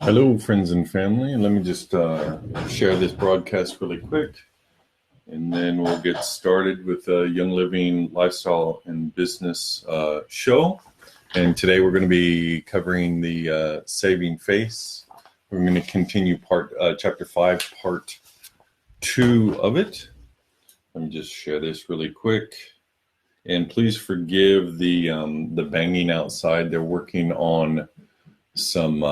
Hello, friends and family. Let me just share this broadcast really quick, and then we'll get started with a Young Living Lifestyle and Business show. And today we're going to be covering the Saving Face. We're going to continue chapter 5, part 2 of it. Let me just share this really quick. And please forgive the banging outside. They're working on some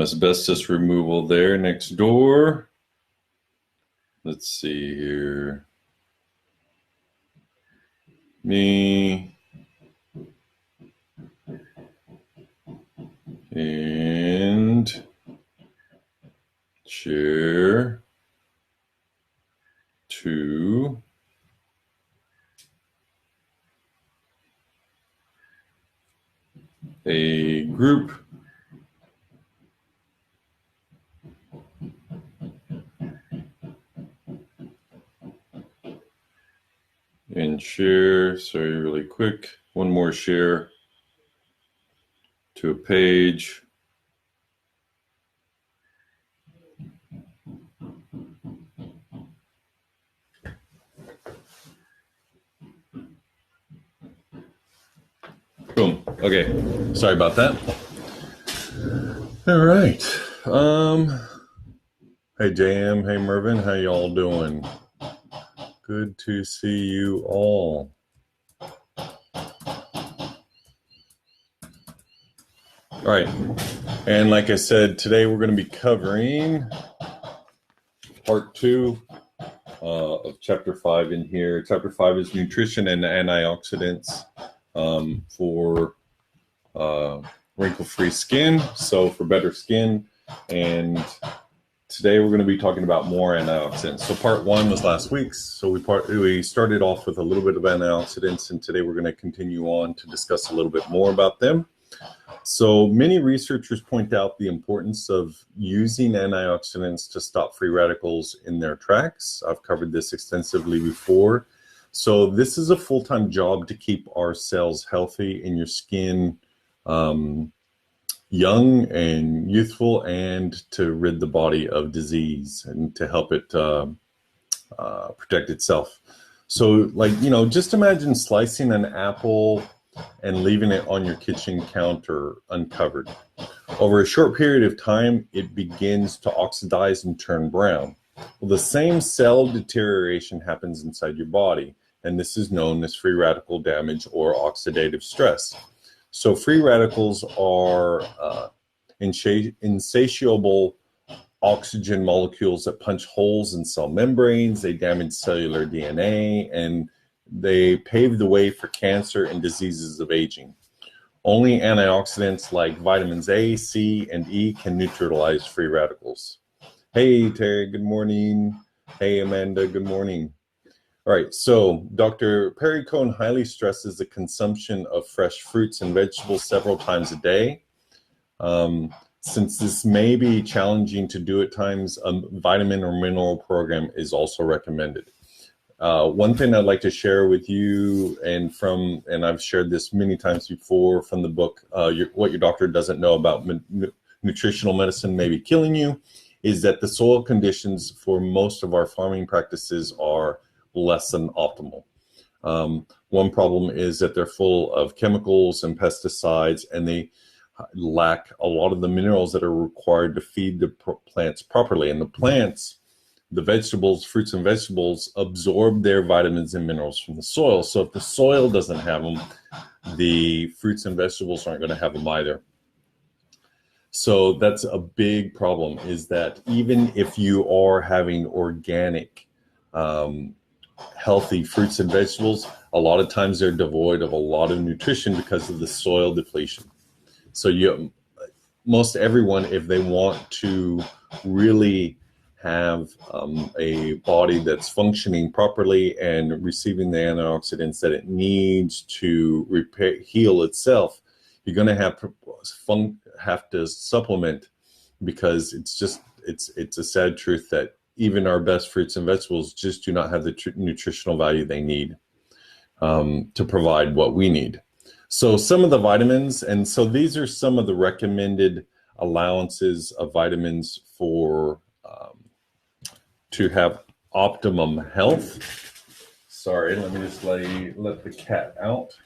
asbestos removal there next door. Let's see here. Me and share to a group and share, sorry, really quick, one more share to a page. Boom. Okay, sorry about that. All right. Hey JM, hey Mervin, how y'all doing? Good to see you all. All right, and like I said, today we're going to be covering part 2 of chapter 5 in here. Chapter 5 is nutrition and antioxidants for wrinkle-free skin, so for better skin. And today we're going to be talking about more antioxidants. So part 1 was last week's. So we started off with a little bit of antioxidants, and today we're going to continue on to discuss a little bit more about them. So many researchers point out the importance of using antioxidants to stop free radicals in their tracks. I've covered this extensively before. So this is a full-time job to keep our cells healthy in your skin, young and youthful, and to rid the body of disease and to help it protect itself. So, just imagine slicing an apple and leaving it on your kitchen counter uncovered. Over a short period of time, it begins to oxidize and turn brown. Well, the same cell deterioration happens inside your body, and this is known as free radical damage or oxidative stress. So free radicals are insatiable oxygen molecules that punch holes in cell membranes. They damage cellular DNA, and they pave the way for cancer and diseases of aging. Only antioxidants like vitamins A, C, and E can neutralize free radicals. Hey, Terry, good morning. Hey, Amanda, good morning. All right, so Dr. Perry Cohn highly stresses the consumption of fresh fruits and vegetables several times a day. Since this may be challenging to do at times, a vitamin or mineral program is also recommended. One thing I'd like to share with you, and I've shared this many times before from the book, What Your Doctor Doesn't Know About Nutritional Medicine May Be Killing You, is that the soil conditions for most of our farming practices are less than optimal. One problem is that they're full of chemicals and pesticides, and they lack a lot of the minerals that are required to feed the plants properly. And the plants, the vegetables, fruits and vegetables, absorb their vitamins and minerals from the soil. So if the soil doesn't have them, the fruits and vegetables aren't going to have them either. So that's a big problem, is that even if you are having organic, healthy fruits and vegetables, a lot of times they're devoid of a lot of nutrition because of the soil depletion. So most everyone, if they want to really have a body that's functioning properly and receiving the antioxidants that it needs to heal itself, you're going to have to supplement, because it's a sad truth that even our best fruits and vegetables just do not have the nutritional value they need to provide what we need. So some of the vitamins, and so these are some of the recommended allowances of vitamins for to have optimum health. Sorry, let me just let the cat out.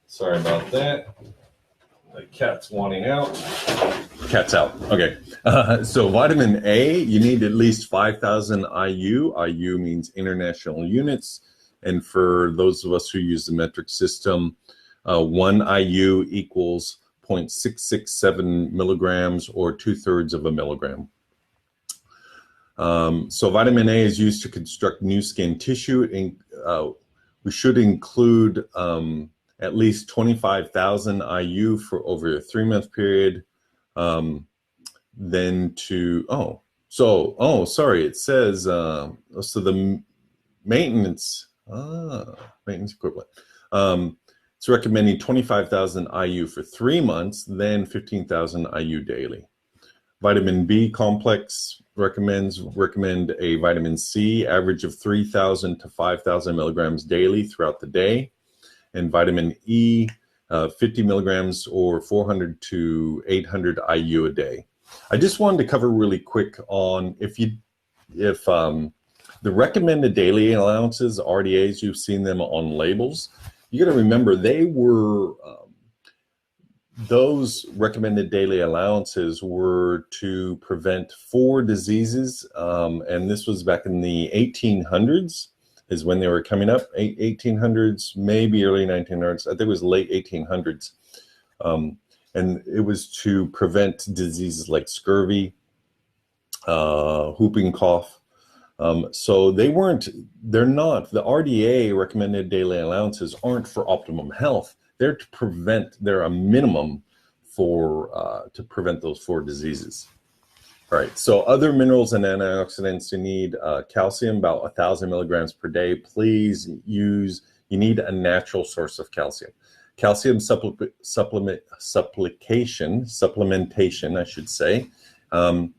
Sorry about that. The cat's wanting out. Cat's out. Okay. So vitamin A, you need at least 5,000 IU. IU means international units. And for those of us who use the metric system, 1 IU equals 0.667 milligrams, or 2/3 of a milligram. So vitamin A is used to construct new skin tissue. We should include at least 25,000 IU for over a 3-month period. Then sorry, it says, so the maintenance equivalent. It's recommending 25,000 IU for 3 months, then 15,000 IU daily. Vitamin B complex recommend a vitamin C average of 3,000 to 5,000 milligrams daily throughout the day, and vitamin E 50 milligrams or 400 to 800 IU a day. I just wanted to cover really quick on if the recommended daily allowances, RDAs, you've seen them on labels. You got to remember they were those recommended daily allowances were to prevent 4 diseases, and this was back in the 1800s is when they were coming up. 1800s, maybe early 1900s. I think it was late 1800s, and it was to prevent diseases like scurvy, whooping cough. So they're not, the RDA recommended daily allowances aren't for optimum health. They're to prevent, they're a minimum to prevent those 4 diseases. All right, so other minerals and antioxidants, you need calcium, about 1,000 milligrams per day. Please you need a natural source of calcium. Calcium supplementation, I should say. Some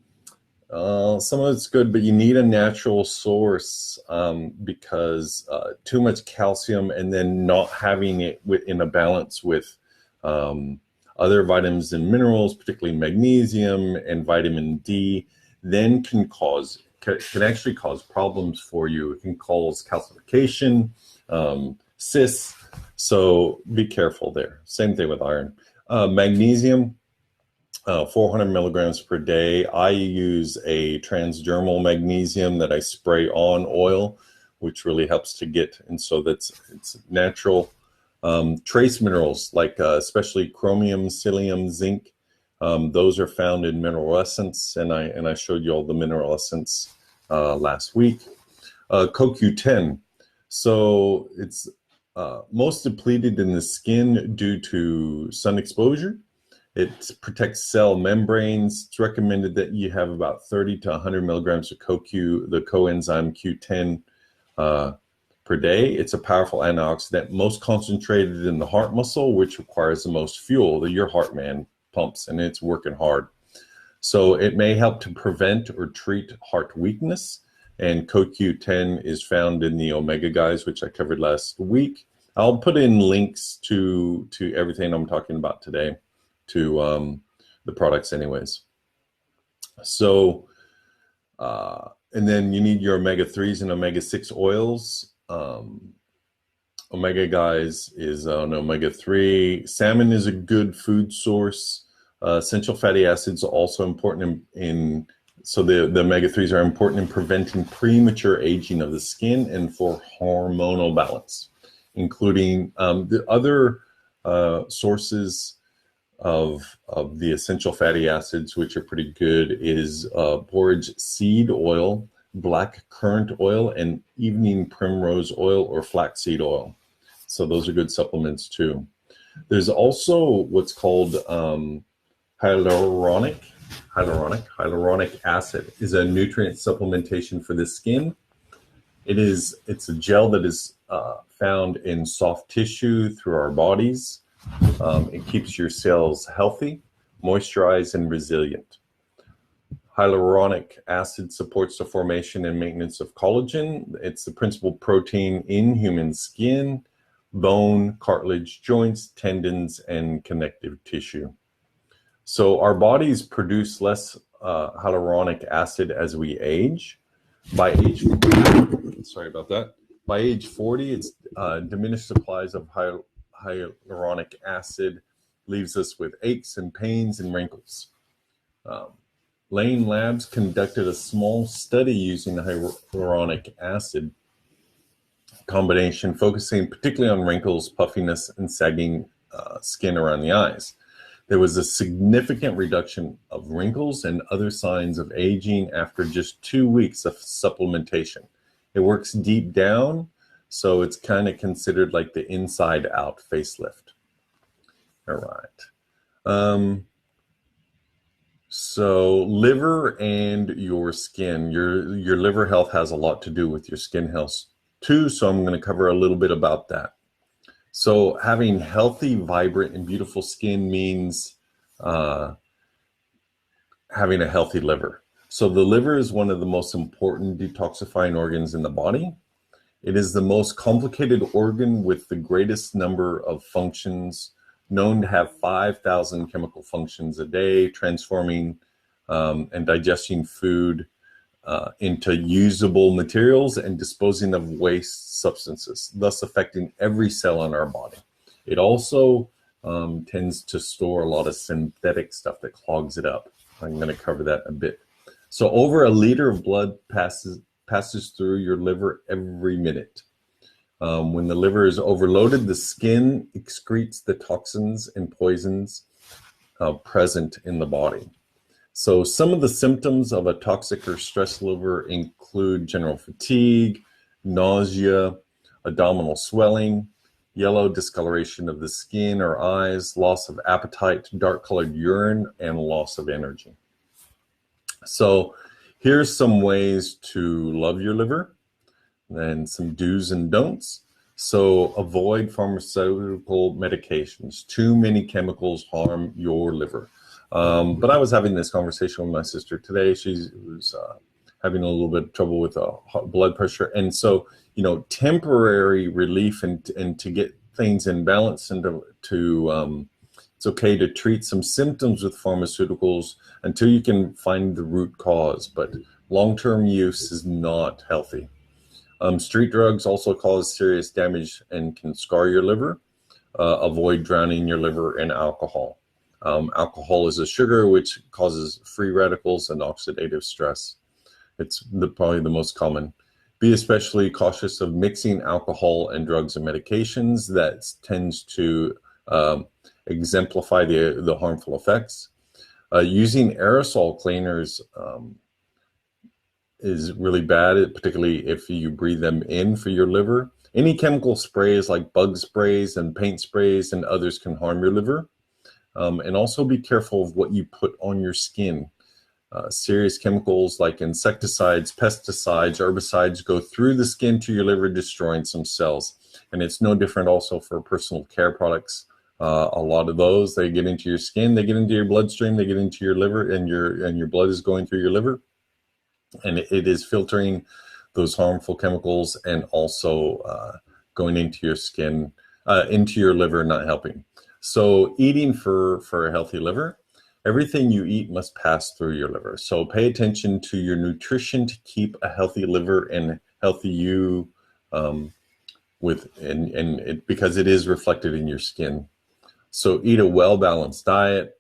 of it's good, but you need a natural source because too much calcium and then not having it in a balance with other vitamins and minerals, particularly magnesium and vitamin D, then can actually cause problems for you. It can cause calcification, cysts, so be careful there. Same thing with iron. Magnesium, 400 milligrams per day. I use a transdermal magnesium that I spray on oil, which really helps to get, and so it's natural. Trace minerals like especially chromium, selenium, zinc, those are found in mineral essence, and I showed you all the mineral essence last week. CoQ10, so it's most depleted in the skin due to sun exposure. It protects cell membranes. It's recommended that you have about 30 to 100 milligrams of the coenzyme Q10 per day. It's a powerful antioxidant, most concentrated in the heart muscle, which requires the most fuel. Your heart, man, pumps, and it's working hard. So it may help to prevent or treat heart weakness. And CoQ10 is found in the OmegaGize, which I covered last week. I'll put in links to everything I'm talking about today, to the products anyways. So, and then you need your omega-3s and omega-6 oils. OmegaGize is an omega-3. Salmon is a good food source. Essential fatty acids are also important so the omega-3s are important in preventing premature aging of the skin and for hormonal balance, including the other sources of the essential fatty acids, which are pretty good, is borage seed oil, black currant oil, and evening primrose oil or flaxseed oil. So those are good supplements too. There's also what's called hyaluronic acid is a nutrient supplementation for the skin. It's a gel that is found in soft tissue through our bodies. It keeps your cells healthy, moisturized, and resilient. Hyaluronic acid supports the formation and maintenance of collagen. It's the principal protein in human skin. bone, cartilage, joints, tendons, and connective tissue. So our bodies produce less hyaluronic acid as we age. By age, sorry about that. By age 40, it's diminished supplies of hyaluronic acid leaves us with aches and pains and wrinkles. Lane Labs conducted a small study using hyaluronic acid combination, focusing particularly on wrinkles, puffiness, and sagging skin around the eyes. There was a significant reduction of wrinkles and other signs of aging after just 2 weeks of supplementation. It works deep down, so it's kind of considered like the inside out facelift. All right. So liver and your skin, your liver health has a lot to do with your skin health too, so I'm going to cover a little bit about that. So having healthy, vibrant, and beautiful skin means having a healthy liver. So the liver is one of the most important detoxifying organs in the body. It is the most complicated organ with the greatest number of functions, known to have 5,000 chemical functions a day, transforming and digesting food into usable materials and disposing of waste substances, thus affecting every cell in our body. It also tends to store a lot of synthetic stuff that clogs it up. I'm going to cover that a bit. So over a liter of blood passes through your liver every minute. When the liver is overloaded, the skin excretes the toxins and poisons present in the body. So some of the symptoms of a toxic or stressed liver include general fatigue, nausea, abdominal swelling, yellow discoloration of the skin or eyes, loss of appetite, dark colored urine, and loss of energy. So here's some ways to love your liver, and some do's and don'ts. So avoid pharmaceutical medications. Too many chemicals harm your liver. But I was having this conversation with my sister today. She was having a little bit of trouble with blood pressure. And so, you know, temporary relief and to get things in balance and it's okay to treat some symptoms with pharmaceuticals until you can find the root cause. But long-term use is not healthy. Street drugs also cause serious damage and can scar your liver. Avoid drowning your liver in alcohol. Alcohol is a sugar which causes free radicals and oxidative stress. It's probably the most common. Be especially cautious of mixing alcohol and drugs and medications. That tends to exemplify the harmful effects. Using aerosol cleaners is really bad, particularly if you breathe them in for your liver. Any chemical sprays like bug sprays and paint sprays and others can harm your liver. And also be careful of what you put on your skin. Serious chemicals like insecticides, pesticides, herbicides go through the skin to your liver, destroying some cells. And it's no different also for personal care products. A lot of those, they get into your skin, they get into your bloodstream, they get into your liver, and your blood is going through your liver. And it is filtering those harmful chemicals and also going into your skin, into your liver, not helping. So eating for a healthy liver, everything you eat must pass through your liver. So pay attention to your nutrition to keep a healthy liver and healthy you because it is reflected in your skin. So eat a well-balanced diet.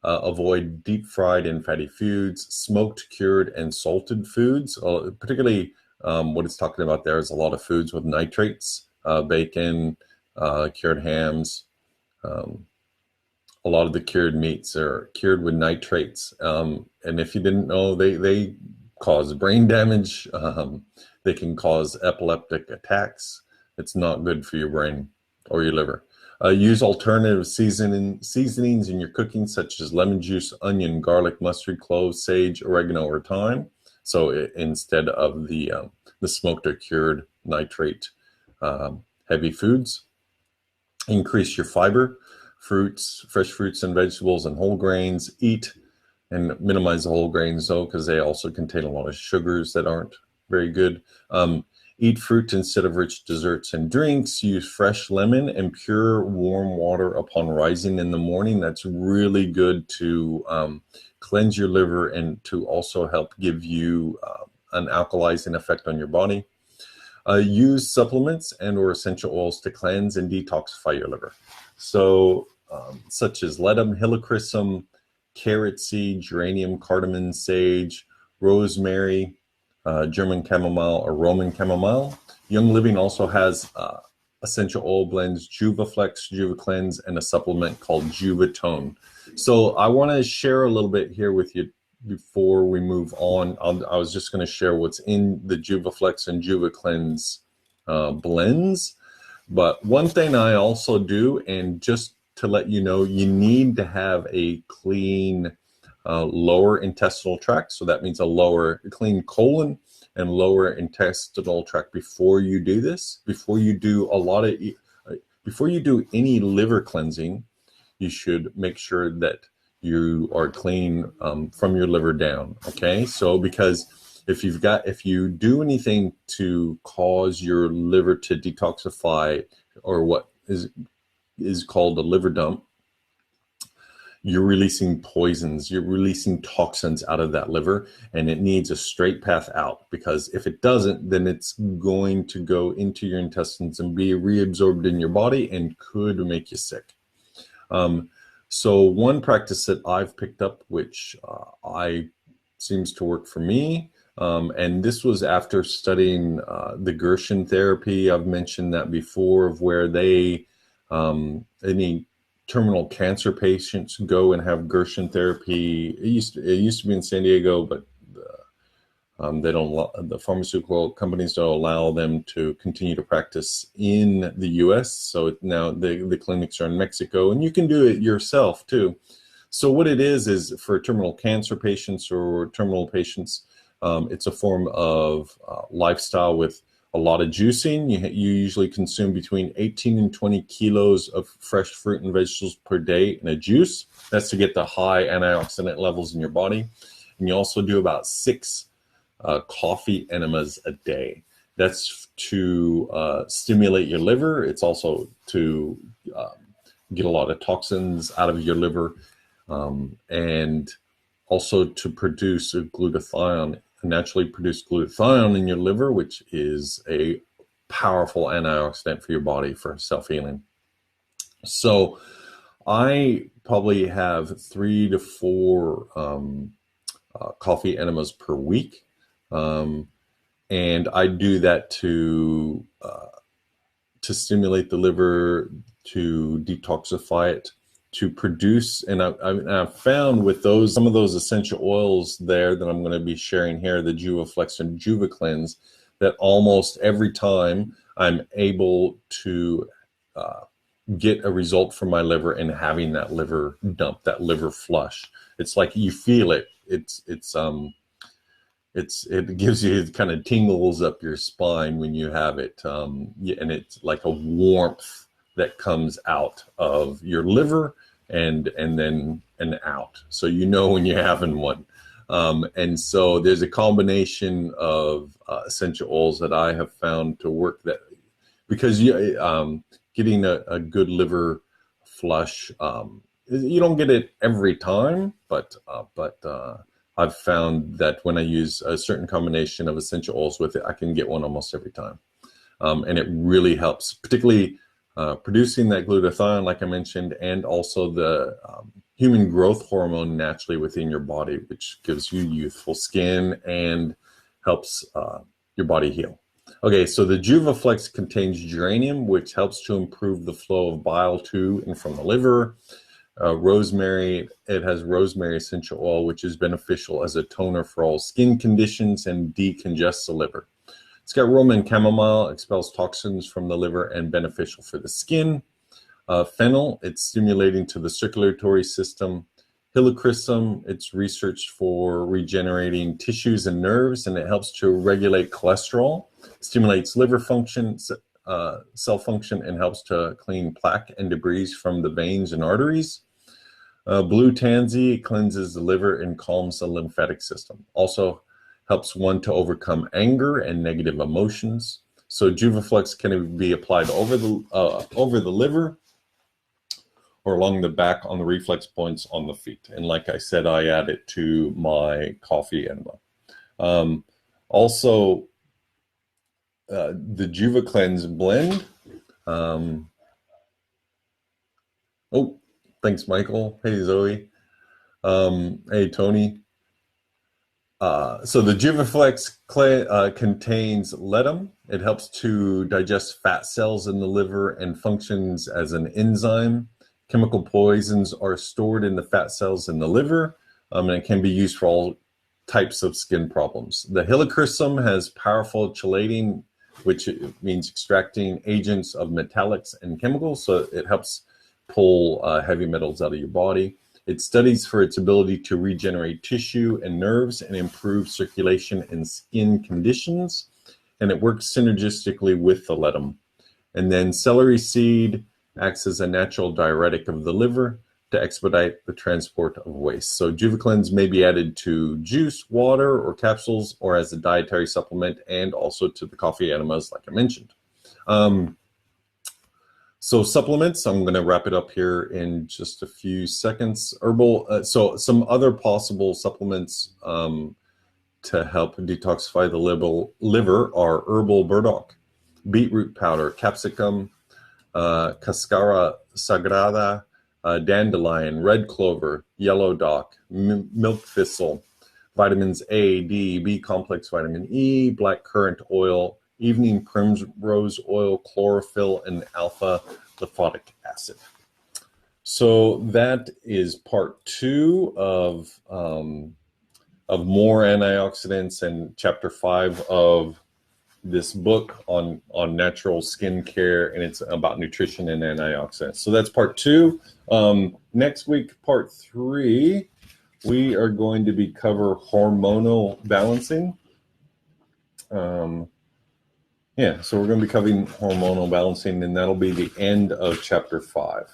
Avoid deep fried and fatty foods, smoked, cured, and salted foods. Particularly what it's talking about there is a lot of foods with nitrates, bacon, cured hams. A lot of the cured meats are cured with nitrates. And if you didn't know, they cause brain damage. They can cause epileptic attacks. It's not good for your brain or your liver. Use alternative seasonings in your cooking, such as lemon juice, onion, garlic, mustard, cloves, sage, oregano, or thyme. So instead of the smoked or cured nitrate heavy foods. Increase your fiber, fruits, fresh fruits and vegetables, and whole grains. Eat and minimize the whole grains though, because they also contain a lot of sugars that aren't very good. Eat fruit instead of rich desserts and drinks. Use fresh lemon and pure warm water upon rising in the morning. That's really good to cleanse your liver and to also help give you an alkalizing effect on your body. Use supplements and or essential oils to cleanse and detoxify your liver. So such as ledum, helichrysum, carrot seed, geranium, cardamom, sage, rosemary, German chamomile or Roman chamomile. Young Living also has essential oil blends, JuvaFlex, JuvaCleanse, and a supplement called JuvaTone. So I want to share a little bit here with you before we move on. I was just going to share what's in the JuvaFlex and JuvaCleanse blends. But one thing I also do, and just to let you know, you need to have a clean lower intestinal tract. So that means a clean colon and lower intestinal tract before you do this. Before you do any liver cleansing, you should make sure that you are clean from your liver down. Okay, so because if you do anything to cause your liver to detoxify, or what is called a liver dump, you're releasing poisons, you're releasing toxins out of that liver, and it needs a straight path out, because if it doesn't, then it's going to go into your intestines and be reabsorbed in your body and could make you sick. So one practice that I've picked up, which seems to work for me, and this was after studying the Gerson therapy. I've mentioned that before, of where they any terminal cancer patients go and have Gerson therapy. It used to be in San Diego, but the pharmaceutical companies don't allow them to continue to practice in the U.S. So now the clinics are in Mexico, and you can do it yourself too. So what it is for terminal cancer patients or terminal patients, it's a form of lifestyle with a lot of juicing. You usually consume between 18 and 20 kilos of fresh fruit and vegetables per day in a juice. That's to get the high antioxidant levels in your body. And you also do about 6 coffee enemas a day. That's to stimulate your liver. It's also to get a lot of toxins out of your liver, and also to produce a glutathione, naturally produce glutathione in your liver, which is a powerful antioxidant for your body for self-healing. So I probably have 3 to 4 coffee enemas per week. And I do that to stimulate the liver, to detoxify it, to produce, and I've found with some of those essential oils there that I'm going to be sharing here, the JuvaFlex and JuvaCleanse, that almost every time I'm able to get a result from my liver and having that liver dump, that liver flush. It's like you feel it. It gives you kind of tingles up your spine when you have it, and it's like a warmth that comes out of your liver and out. So you know when you're having one. And so there's a combination of essential oils that I have found to work, that because getting a good liver flush, you don't get it every time, but I've found that when I use a certain combination of essential oils with it, I can get one almost every time. And it really helps, particularly producing that glutathione, like I mentioned, and also the human growth hormone naturally within your body, which gives you youthful skin and helps your body heal. Okay, so the JuvaFlex contains geranium, which helps to improve the flow of bile to and from the liver. Rosemary, it has rosemary essential oil, which is beneficial as a toner for all skin conditions and decongests the liver. It's got Roman chamomile, expels toxins from the liver and beneficial for the skin. Fennel, it's stimulating to the circulatory system. Helichrysum, it's researched for regenerating tissues and nerves, and it helps to regulate cholesterol, stimulates liver function, cell function, and helps to clean plaque and debris from the veins and arteries. Blue tansy cleanses the liver and calms the lymphatic system. Also helps one to overcome anger and negative emotions. So Juvaflex can be applied over the liver or along the back on the reflex points on the feet. And like I said, I add it to my coffee enema. Also, the Juva Cleanse blend. Oh, thanks, Michael. Hey, Zoe. Hey, Tony. So the Juvaflex contains ledum. It helps to digest fat cells in the liver and functions as an enzyme. Chemical poisons are stored in the fat cells in the liver, and it can be used for all types of skin problems. The helichrysum has powerful chelating, which means extracting agents of metallics and chemicals, so it helps pull heavy metals out of your body. It studies for its ability to regenerate tissue and nerves and improve circulation in skin conditions, and it works synergistically with the ledum. And then celery seed acts as a natural diuretic of the liver to expedite the transport of waste. So JuvaCleanse may be added to juice, water, or capsules, or as a dietary supplement, and also to the coffee enemas, like I mentioned. So supplements, I'm going to wrap it up here in just a few seconds. So some other possible supplements to help detoxify the liver are herbal burdock, beetroot powder, capsicum, cascara sagrada, dandelion, red clover, yellow dock, milk thistle, vitamins A, D, B complex, vitamin E, black currant oil, evening primrose oil, chlorophyll, and alpha lipoic acid. So that is part 2 of more antioxidants and chapter 5 of this book on natural skincare, and it's about nutrition and antioxidants. So that's part 2. Next week, part 3, we are going to be cover hormonal balancing. So we're going to be covering hormonal balancing, and that'll be the end of chapter 5.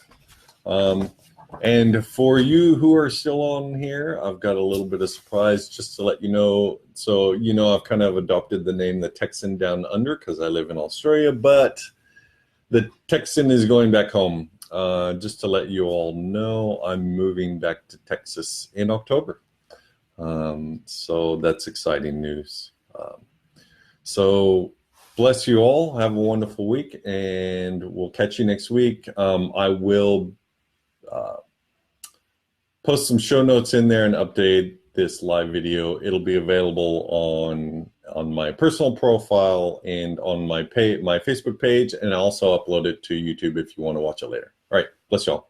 And for you who are still on here, I've got a little bit of surprise just to let you know. So, I've kind of adopted the name the Texan Down Under because I live in Australia, but the Texan is going back home. Just to let you all know, I'm moving back to Texas in October. So that's exciting news. So bless you all. Have a wonderful week, and we'll catch you next week. I will post some show notes in there and update this live video. It'll be available on my personal profile and on my Facebook page, and I'll also upload it to YouTube if you want to watch it later. All right, bless y'all.